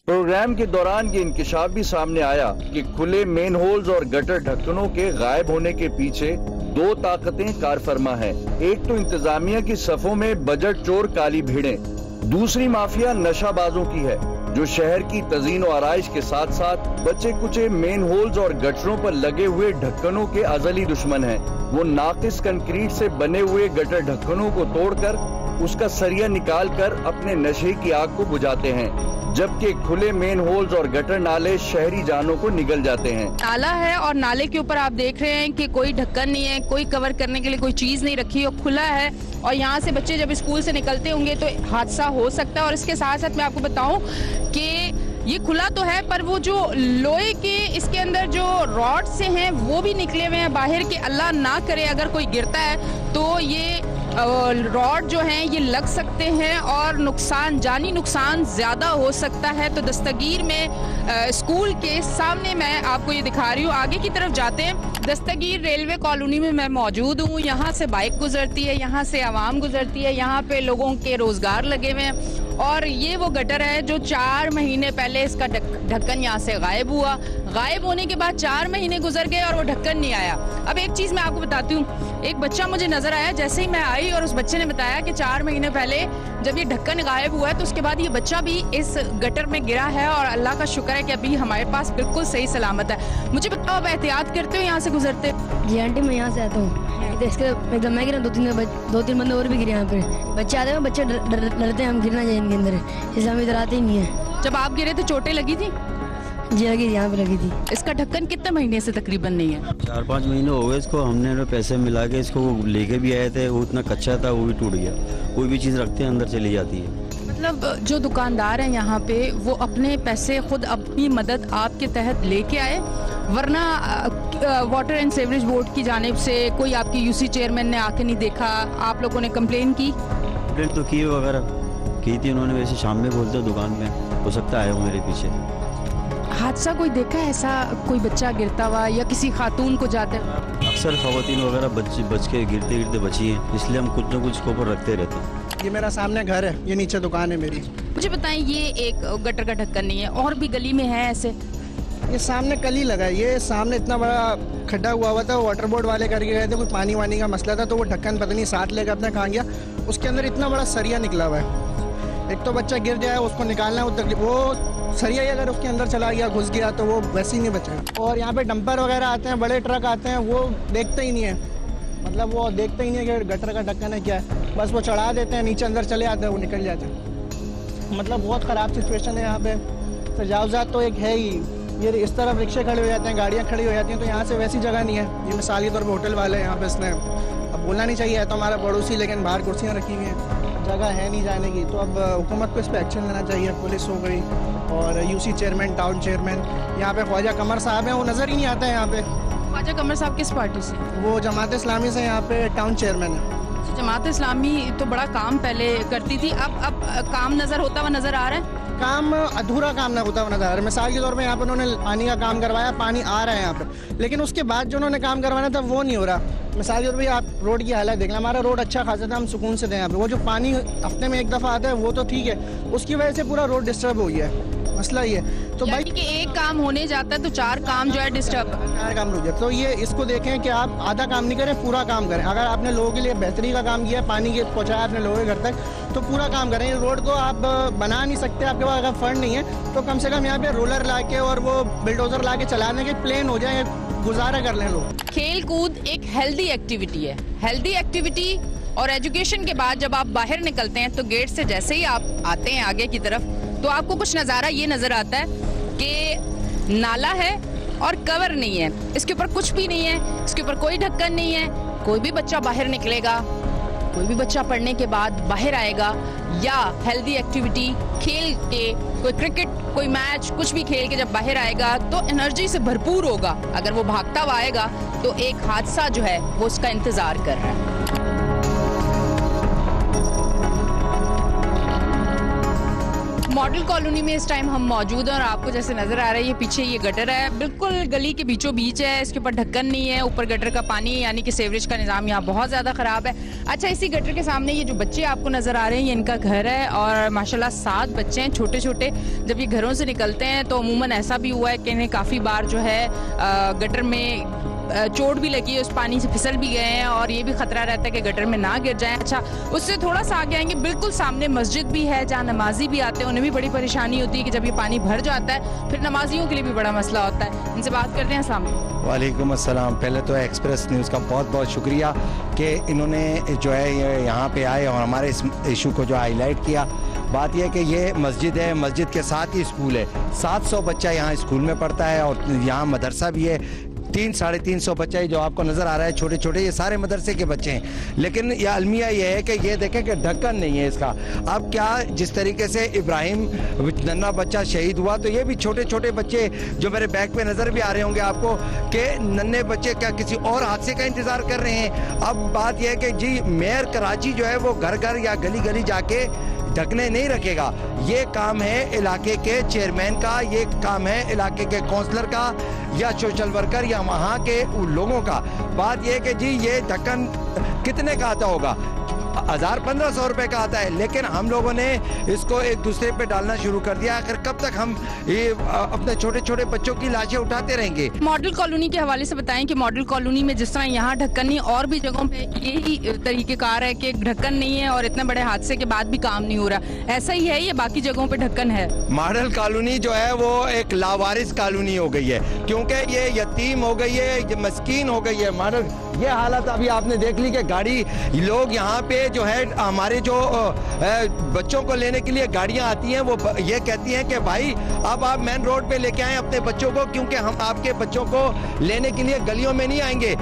Programme के दौरान ये इंकशाफ भी सामने आया कि खुले मेन होल्स और गटर ढक्कनों के गायब होने के पीछे दो ताकतें कारफरमा हैं। एक तो इंतजामिया की सफों में बजट चोर काली भीड़ें, दूसरी माफिया नशाबाजों की है जो शहर की तज़ीन और आराइश के साथ साथ बचे कुचे मेन होल्स और गटरों पर लगे हुए ढक्कनों के अजली दुश्मन हैं। वो नाकिस कंक्रीट से बने हुए गटर ढक्कनों को तोड़कर उसका सरिया निकालकर अपने नशे की आग को बुझाते हैं, जबकि खुले मेन होल्स और गटर नाले शहरी जानों को निगल जाते हैं। नाला है और नाले के ऊपर आप देख रहे हैं कि कोई ढक्कन नहीं है, कोई कवर करने के लिए कोई चीज नहीं रखी और खुला है। और यहाँ से बच्चे जब स्कूल से निकलते होंगे तो हादसा हो सकता है। और इसके साथ साथ मैं आपको बताऊं कि ये खुला तो है पर वो जो लोहे के इसके अंदर जो रॉड से हैं वो भी निकले हुए हैं बाहर के। अल्लाह ना करे अगर कोई गिरता है तो ये रॉड जो हैं ये लग सकते हैं और नुकसान, जानी नुकसान ज़्यादा हो सकता है। तो दस्तगीर में स्कूल के सामने मैं आपको ये दिखा रही हूँ। आगे की तरफ जाते हैं। दस्तगीर रेलवे कॉलोनी में मैं मौजूद हूँ। यहाँ से बाइक गुजरती है, यहाँ से आवाम गुजरती है, यहाँ पे लोगों के रोज़गार लगे हुए हैं। और ये वो गटर है जो 4 महीने पहले इसका ढक्कन यहाँ से गायब हुआ। गायब होने के बाद 4 महीने गुजर गए और वो ढक्कन नहीं आया। अब एक चीज़ मैं आपको बताती हूँ, एक बच्चा मुझे नज़र आया जैसे ही मैं आई और उस बच्चे ने बताया कि 4 महीने पहले जब ये ढक्कन गायब हुआ है तो उसके बाद ये बच्चा भी इस गटर में गिरा है और अल्लाह का शुक्र है कि अभी हमारे पास बिल्कुल सही सलामत है। मुझे बताओ, आप एहतियात करते हो यहाँ से गुजरते? जी आंटी, मैं यहाँ से आता हूँ। इसके एकदम मैं गिरा, 2-3 बंदे और भी गिरे यहाँ पे। बच्चे आते हैं, बच्चे डरते हैं हम गिरना जाए इनके अंदर, इसलिए हम इधर आते ही नहीं है। जब आप गिरे थे चोटें लगी थी? जी लगी थी, यहाँ पे लगी थी। इसका ढक्कन कितने महीने से तकरीबन नहीं है? 4-5 महीने हो गए इसको। हमने पैसे मिला के इसको लेके भी आए थे, वो इतना कच्चा था वो भी टूट गया। कोई भी चीज़ रखते हैं अंदर चली जाती है। मतलब जो दुकानदार हैं यहाँ पे वो अपने पैसे खुद अपनी मदद आपके तहत लेके आए, वरना वाटर एंड सीवरेज बोर्ड की जानिब से कोई आपकी यूसी चेयरमैन ने आके नहीं देखा? आप लोगों ने कंप्लेन की? कंप्लेन तो की वगैरह की थी उन्होंने। वैसे शाम में बोलते हो दुकान में, हो सकता है वो मेरे पीछे। हादसा कोई देखा है ऐसा, कोई बच्चा गिरता हुआ या किसी खातून को जाते? अक्सर खवातीन वगैरह बच के गिरते बची हैं, इसलिए हम कुछ न कुछ इसके ऊपर रखते रहते हैं। ये मेरा सामने घर है, ये नीचे दुकान है मेरी। मुझे बताएं, ये एक गटर का ढक्कन नहीं है और भी गली में है ऐसे? ये सामने कल ही लगा है। ये सामने इतना बड़ा खड्डा हुआ था, वाटर बोर्ड वाले करके गए थे, कोई पानी वानी का मसला था तो वो ढक्कन पता नहीं साथ लेकर अपने कहाँ गया, उसके अंदर इतना बड़ा सरिया निकला हुआ है। एक तो बच्चा गिर जाए उसको निकालना है, वो सरिया ही अगर उसके अंदर चला गया, घुस गया तो वो वैसे ही नहीं बचेगा। और यहाँ पे डंपर वगैरह आते हैं, बड़े ट्रक आते हैं, वो देखते ही नहीं है, मतलब वो देखते ही नहीं है कि गटर का ढक्कन है क्या है, बस वो चढ़ा देते हैं, नीचे अंदर चले आते हैं, वो निकल जाते हैं। मतलब बहुत ख़राब सिचुएशन है यहाँ पे। तजावज़ात तो एक है ही, ये इस तरफ रिक्शे खड़े हो जाते हैं, गाड़ियाँ खड़ी हो जाती हैं, तो यहाँ से वैसी जगह नहीं है। ये मिसाल के तौर पर होटल वाले हैं यहाँ पे, इसने अब बोलना नहीं चाहिए, है तो हमारा पड़ोसी, लेकिन बाहर कुर्सियाँ रखी हुई हैं, जगह है नहीं जाने की। तो अब हुकूमत को इस पर एक्शन लेना चाहिए। पुलिस हो गई और यूसी चेयरमैन, टाउन चेयरमैन, यहाँ पे ख्वाजा कमर साहब हैं, वो नज़र ही नहीं आता है यहाँ पे। ख्वाजा कमर साहब किस पार्टी से? वो जमात इस्लामी से यहाँ पे टाउन चेयरमैन है। जमात इस्लामी तो बड़ा काम पहले करती थी, अब काम नज़र होता हुआ नज़र आ रहा है? काम अधूरा काम ना होता हुआ नजर आ रहा है। मिसाल के तौर पे यहाँ पे उन्होंने पानी का काम करवाया, पानी आ रहा है यहाँ पे, लेकिन उसके बाद जो उन्होंने काम करवाना था वो नहीं हो रहा। मिसाल के तौर पर आप रोड की हालत देख लें, हमारा रोड अच्छा खासा था, हम सुकून से थे यहाँ पे। वो जो पानी हफ्ते में एक दफ़ा आता है वो तो ठीक है, उसकी वजह से पूरा रोड डिस्टर्ब हो गया है। मसला ये तो भाई कि एक काम होने जाता है तो 4 काम जो है डिस्टर्ब, 4 काम रुक जाए। तो ये इसको देखें कि आप आधा काम नहीं करें, पूरा काम करें। अगर आपने लोगों के लिए बेहतरी का काम किया, पानी के पहुँचाया आपने लोगों के घर तक, तो पूरा काम करें। रोड को आप बना नहीं सकते, आपके पास अगर फंड नहीं है तो कम से कम यहाँ पे रोलर ला के और वो बिल्डोजर ला के चलाने के प्लेन हो जाए, गुजारा कर लें लोग। खेल कूद एक हेल्दी एक्टिविटी है। हेल्दी एक्टिविटी और एजुकेशन के बाद जब आप बाहर निकलते हैं तो गेट से जैसे ही आप आते हैं आगे की तरफ तो आपको कुछ नज़ारा ये नज़र आता है कि नाला है और कवर नहीं है, इसके ऊपर कुछ भी नहीं है, इसके ऊपर कोई ढक्कन नहीं है। कोई भी बच्चा बाहर निकलेगा, कोई भी बच्चा पढ़ने के बाद बाहर आएगा या हेल्दी एक्टिविटी खेल के, कोई क्रिकेट, कोई मैच, कुछ भी खेल के जब बाहर आएगा तो एनर्जी से भरपूर होगा। अगर वो भागता हुआ आएगा तो एक हादसा जो है वो उसका इंतज़ार कर रहा है। मॉडल कॉलोनी में इस टाइम हम मौजूद हैं और आपको जैसे नजर आ रहा है ये पीछे ये गटर है, बिल्कुल गली के बीचों बीच है, इसके ऊपर ढक्कन नहीं है, ऊपर गटर का पानी यानी कि सीवरेज का निज़ाम यहाँ बहुत ज़्यादा ख़राब है। अच्छा, इसी गटर के सामने ये जो बच्चे आपको नज़र आ रहे हैं ये इनका घर है और माशाल्लाह 7 बच्चे हैं छोटे छोटे। जब ये घरों से निकलते हैं तो अमूमन ऐसा भी हुआ है कि इन्हें काफ़ी बार जो है गटर में चोट भी लगी है, उस पानी से फिसल भी गए हैं और ये भी खतरा रहता है कि गटर में ना गिर जाएं। अच्छा, उससे थोड़ा सा आगे आएंगे, बिल्कुल सामने मस्जिद भी है जहाँ नमाजी भी आते हैं, उन्हें भी बड़ी परेशानी होती है कि जब ये पानी भर जाता है फिर नमाजियों के लिए भी बड़ा मसला होता है। इनसे बात करते हैं। अस्सलाम वालेकुम। वालेकुम अस्सलाम। पहले तो एक्सप्रेस न्यूज़ का बहुत बहुत शुक्रिया कि इन्होंने जो है यहाँ पे आए और हमारे इस इशू को जो हाईलाइट किया। बात यह है कि ये मस्जिद है, मस्जिद के साथ ही स्कूल है, 700 बच्चा यहाँ स्कूल में पढ़ता है और यहाँ मदरसा भी है। 300-350 बच्चे जो आपको नज़र आ रहा है छोटे छोटे, ये सारे मदरसे के बच्चे हैं। लेकिन यह अलमिया ये है कि ये देखें कि ढक्कन नहीं है इसका। अब क्या जिस तरीके से इब्राहिम नन्हा बच्चा शहीद हुआ तो ये भी छोटे छोटे बच्चे जो मेरे बैग पे नज़र भी आ रहे होंगे आपको कि नन्हे बच्चे क्या किसी और हादसे का इंतज़ार कर रहे हैं। अब बात यह है कि जी मेयर कराची जो है वो घर घर या गली गली जाके ढकने नहीं रखेगा। ये काम है इलाके के चेयरमैन का, ये काम है इलाके के काउंसलर का या सोशल वर्कर या वहाँ के लोगों का। बात ये कि जी ये ढक्कन कितने का आता होगा? 1000-1500 रुपए का आता है, लेकिन हम लोगों ने इसको एक दूसरे पे डालना शुरू कर दिया। आखिर कब तक हम ये अपने छोटे छोटे बच्चों की लाशें उठाते रहेंगे? मॉडल कॉलोनी के हवाले से बताएं कि मॉडल कॉलोनी में जिस तरह यहाँ ढक्कन नहीं, और भी जगहों पे यही तरीकेकार है कि ढक्कन नहीं है और इतने बड़े हादसे के बाद भी काम नहीं हो रहा। ऐसा ही है, ये बाकी जगहों पे ढक्कन है? मॉडल कॉलोनी जो है वो एक लावारिस कॉलोनी हो गई है, क्योंकि ये यतीम हो गई है, ये मस्कीन हो गई है। मॉडल ये हालत अभी आपने देख ली कि गाड़ी लोग यहाँ पे जो है हमारे जो बच्चों को लेने के लिए गाड़ियाँ आती हैं वो ये कहती हैं कि भाई अब आप मेन रोड पे लेके आएं अपने बच्चों को, क्योंकि हम आपके बच्चों को लेने के लिए गलियों में नहीं आएंगे।